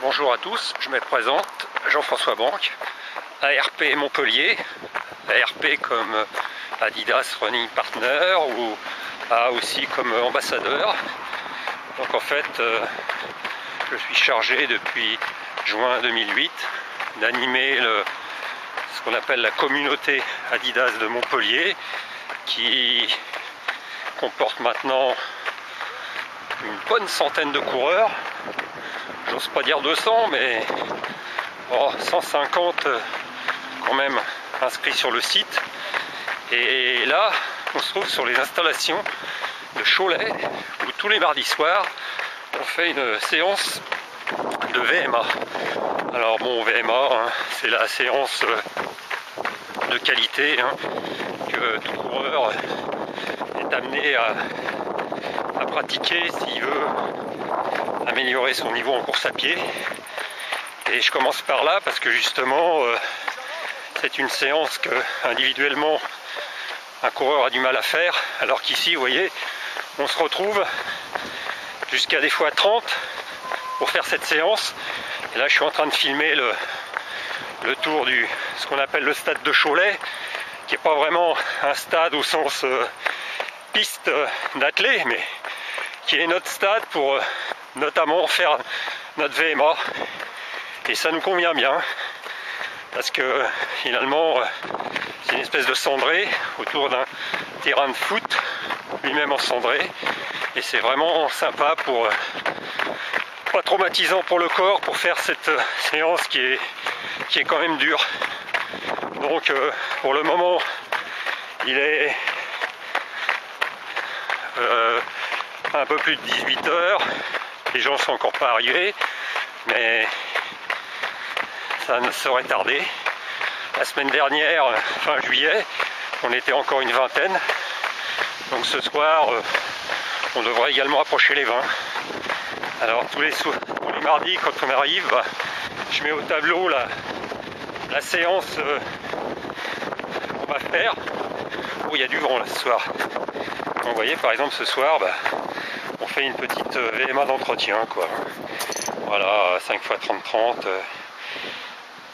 Bonjour à tous, je me présente, Jean-François Banque, ARP Montpellier, ARP comme Adidas Running Partner ou A aussi comme ambassadeur. Donc en fait, je suis chargé depuis juin 2008 d'animer ce qu'on appelle la communauté Adidas de Montpellier, qui comporte maintenant une bonne centaine de coureurs. J'ose pas dire 200, mais 150 quand même inscrits sur le site. Et là, on se trouve sur les installations de Cholet, où tous les mardis soirs, on fait une séance de VMA. Alors bon, VMA, c'est la séance de qualité que tout coureur est amené à pratiquer s'il veut améliorer son niveau en course à pied. Et je commence par là parce que justement c'est une séance que individuellement un coureur a du mal à faire, alors qu'ici vous voyez on se retrouve jusqu'à des fois 30 pour faire cette séance. Et là je suis en train de filmer le tour du ce qu'on appelle le stade de Cholet, qui n'est pas vraiment un stade au sens piste d'athlée, mais qui est notre stade pour notamment faire notre VMA. Et ça nous convient bien parce que finalement c'est une espèce de cendré autour d'un terrain de foot lui-même en cendré, et c'est vraiment sympa pour pas traumatisant pour le corps, pour faire cette séance qui est quand même dure. Donc pour le moment il est un peu plus de 18 h, les gens ne sont encore pas arrivés, mais ça ne saurait tarder. La semaine dernière, fin juillet, on était encore une vingtaine, donc ce soir on devrait également approcher les 20. Alors tous les mardis quand on arrive, je mets au tableau la séance qu'on va faire. Oh, il y a du vent là ce soir. Donc, vous voyez par exemple ce soir on fait une petite VMA d'entretien quoi. Voilà, 5 x 30-30,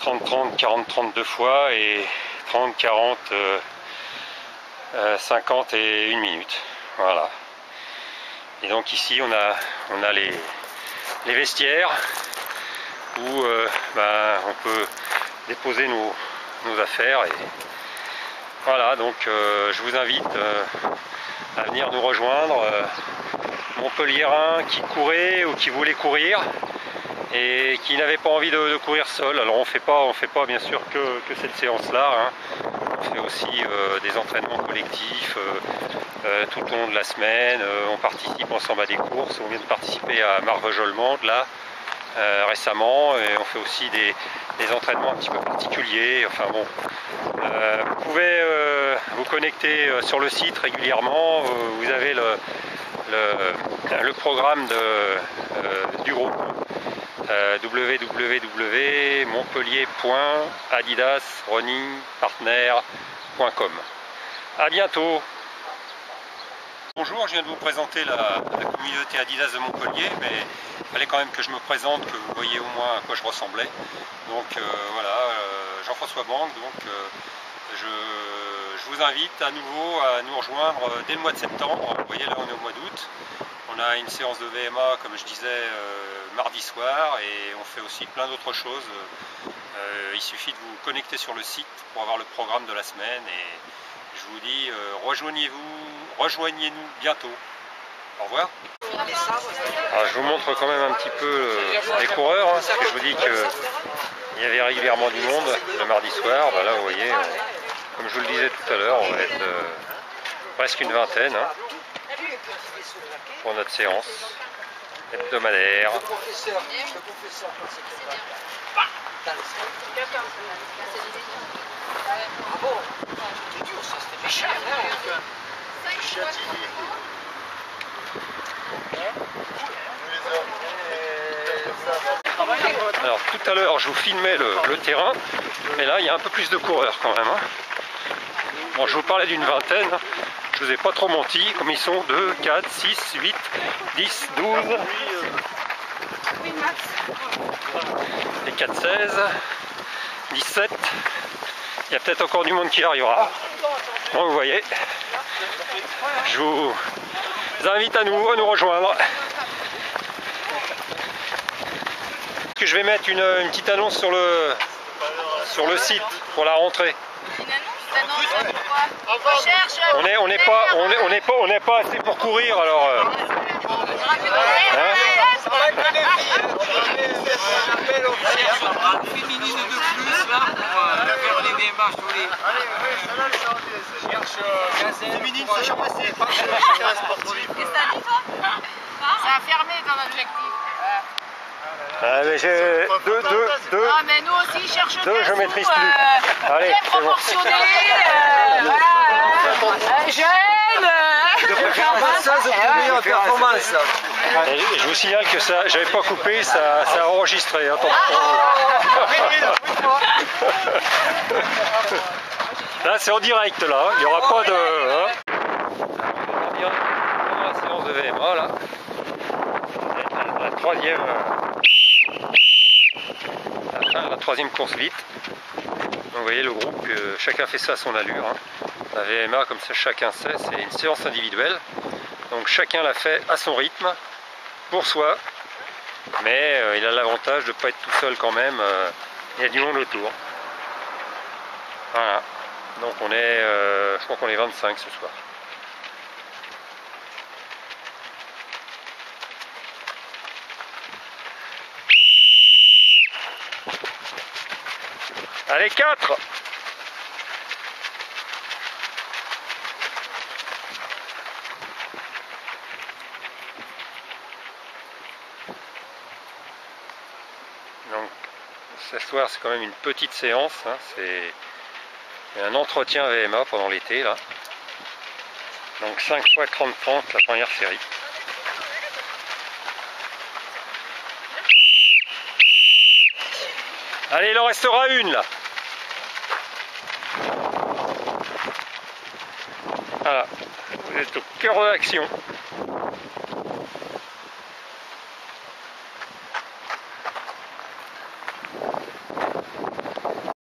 30-30, 40-30 deux fois et 30-40, 50 et 1 minute. Voilà. Et donc ici on a les vestiaires où on peut déposer nos affaires. Et voilà, donc je vous invite à venir nous rejoindre, Montpelliérains qui couraient ou qui voulaient courir et qui n'avaient pas envie de courir seul. Alors on fait pas bien sûr que cette séance là, on fait aussi des entraînements collectifs tout au long de la semaine. On participe ensemble à des courses, on vient de participer à Marvejols-Mende là récemment, et on fait aussi des entraînements un petit peu particuliers. Enfin bon, vous pouvez vous connecter sur le site régulièrement. Vous avez le programme du groupe www.montpellier.adidasrunningpartner.com. À bientôt. Bonjour, je viens de vous présenter la communauté Adidas de Montpellier, mais il fallait quand même que je me présente, que vous voyez au moins à quoi je ressemblais. Donc voilà, Jean-François Banque, donc je vous invite à nouveau à nous rejoindre dès le mois de septembre. Vous voyez là on est au mois d'août. On a une séance de VMA comme je disais mardi soir, et on fait aussi plein d'autres choses. Il suffit de vous connecter sur le site pour avoir le programme de la semaine, et je vous dis rejoignez-nous bientôt. Au revoir. Alors, je vous montre quand même un petit peu les coureurs, parce que je vous dis qu'il y avait régulièrement du monde le mardi soir. Là vous voyez, comme je vous le disais tout à l'heure, on va être presque une vingtaine pour notre séance hebdomadaire. Alors tout à l'heure je vous filmais le terrain, mais là il y a un peu plus de coureurs quand même. Bon, je vous parlais d'une vingtaine, je vous ai pas trop menti, comme ils sont 2, 4, 6, 8, 10, 12. Les 4-16, 17. Il y a peut-être encore du monde qui arrivera. Bon, vous voyez, je vous invite à nous rejoindre. Je vais mettre une petite annonce sur le site pour la rentrée. Une annonce pourquoi? On n'est pas assez pour courir, alors. Féminine de plus là pour faire les BMH tous les. Féminine sachant passer. Ça a fermé dans l'objectif. Ah, mais j'ai deux. Ah mais nous aussi cherchons Deux, je maîtrise plus. Allez, bien c'est bon. proportionné, jeune. Et je vous signale que ça, j'avais pas coupé, ça a enregistré. Attends. Là, c'est en direct, là. Il n'y aura pas de. Hein. On est dans la séance de VMA, là. La troisième course vite. Donc, vous voyez le groupe, chacun fait ça à son allure. Hein. La VMA, comme ça chacun sait, c'est une séance individuelle. Donc chacun la fait à son rythme, pour soi. Mais il a l'avantage de ne pas être tout seul quand même. Il y a du monde autour. Voilà. Donc on est, je crois qu'on est 25 ce soir. Allez, 4! Donc, ce soir, c'est quand même une petite séance. Hein, c'est un entretien VMA pendant l'été, là. Donc 5 fois 30-30, la première série. Allez, il en restera une, là. Voilà, vous êtes au cœur de l'action.